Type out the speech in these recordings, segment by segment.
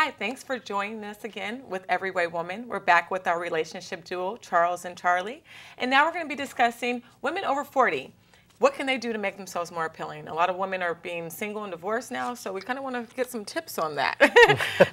Hi, thanks for joining us again with Everyway Woman. We're back with our relationship duo, Charles and Charlie. And now we're going to be discussing women over 40. What can they do to make themselves more appealing? A lot of women are being single and divorced now, so we kind of want to get some tips on that.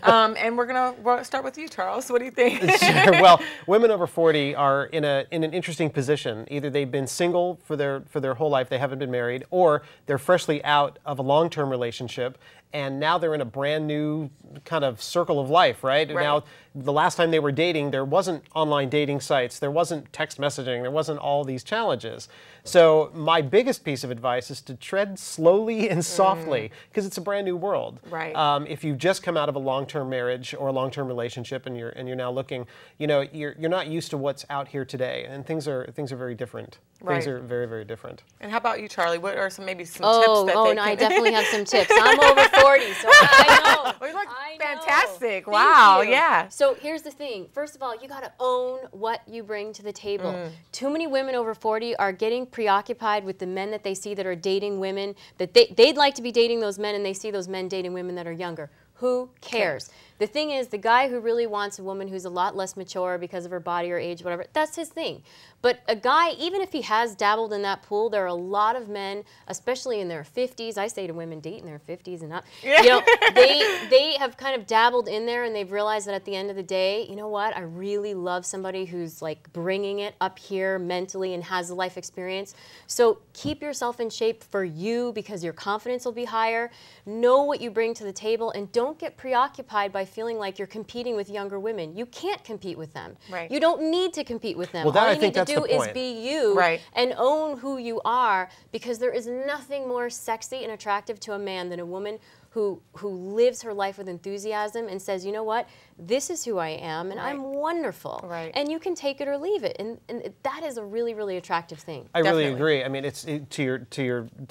And we're going to start with you, Charles. What do you think? Sure. Well, women over 40 are in an interesting position. Either they've been single for their whole life, they haven't been married, or they're freshly out of a long-term relationship, and now they're in a brand new kind of circle of life, right? Now, the last time they were dating, there wasn't online dating sites, there wasn't text messaging, there wasn't all these challenges. So my biggest piece of advice is to tread slowly and softly, because it's a brand new world. Right. If you've just come out of a long-term marriage or a long-term relationship, and you're now looking, you're not used to what's out here today, and things are very different. Things are very, very different. And how about you, Charlie? What are some maybe some tips that they can... no, I definitely have some tips. I'm over 40, so I know. We look fantastic. Wow, yeah. So here's the thing. First of all, you got to own what you bring to the table. Too many women over 40 are getting preoccupied with the men that they see that are dating women, that they'd like to be dating those men, and they see those men dating women that are younger. Who cares? The thing is, the guy who really wants a woman who's a lot less mature because of her body or age, whatever, that's his thing. But a guy, even if he has dabbled in that pool, there are a lot of men, especially in their 50s, I say to women, date in their 50s and up, they have kind of dabbled in there, and they've realized that at the end of the day, you know what, I really love somebody who's like bringing it up here mentally and has a life experience. So keep yourself in shape for you, because your confidence will be higher. Know what you bring to the table, and don't get preoccupied by feeling like you're competing with younger women. You can't compete with them. Right. You don't need to compete with them. Well, that, all I you think need to do is point. be you Right. and own who you are, because there is nothing more sexy and attractive to a man than a woman who lives her life with enthusiasm and says, you know what, this is who I am, and I'm wonderful. Right. And you can take it or leave it, and that is a really, really attractive thing. I really agree. I mean, to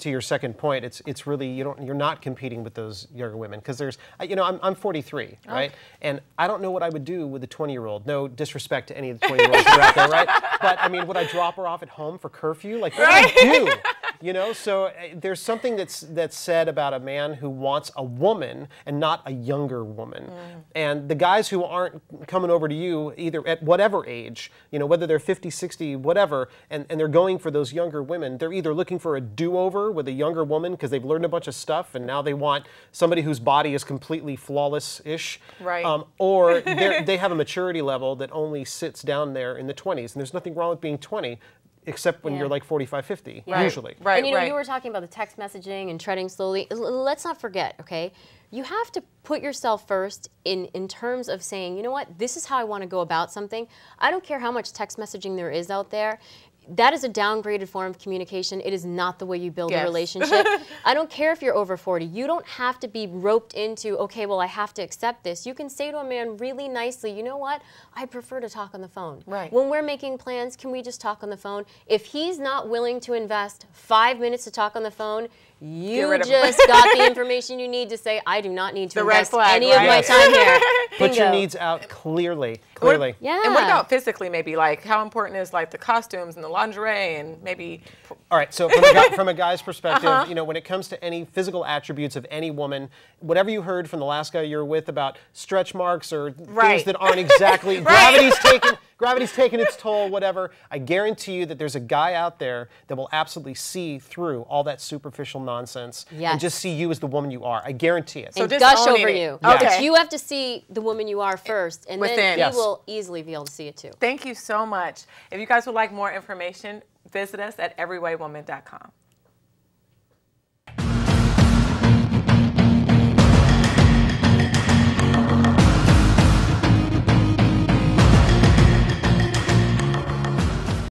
your second point, it's really you're not competing with those younger women, because there's I'm 43, right? And I don't know what I would do with a 20-year-old. No disrespect to any of the 20-year-olds that are out there, right? But I mean, would I drop her off at home for curfew? Like, what would I do? So there's something that's said about a man who wants a woman and not a younger woman. And the guys who aren't coming over to you, either at whatever age, whether they're 50, 60, whatever, and they're going for those younger women, they're either looking for a do-over with a younger woman because they've learned a bunch of stuff and now they want somebody whose body is completely flawless-ish, right. Or they have a maturity level that only sits down there in the 20s. And there's nothing wrong with being 20, except when you're like 45, 50, usually. Right, and you were talking about the text messaging and treading slowly. Let's not forget, okay? You have to put yourself first in terms of saying, you know what, this is how I want to go about something. I don't care how much text messaging there is out there. That is a downgraded form of communication. It is not the way you build a relationship. I don't care if you're over 40. You don't have to be roped into, okay, well, I have to accept this. You can say to a man really nicely, you know what? I prefer to talk on the phone. Right. When we're making plans, can we just talk on the phone? If he's not willing to invest 5 minutes to talk on the phone, you just got the information you need to say, I do not need to invest any of my time here. Put your needs out clearly. Yeah. And what about physically, maybe? Like, how important is like the costumes and the lingerie and maybe... All right, so from a guy's perspective, when it comes to any physical attributes of any woman, whatever you heard from the last guy you were with about stretch marks or things that aren't exactly... Gravity's taken its toll, whatever. I guarantee you that there's a guy out there that will absolutely see through all that superficial nonsense and just see you as the woman you are. I guarantee it. So and gush over you. Okay. But you have to see the woman you are first, and then he will easily be able to see it too. Thank you so much. If you guys would like more information, visit us at everywaywoman.com.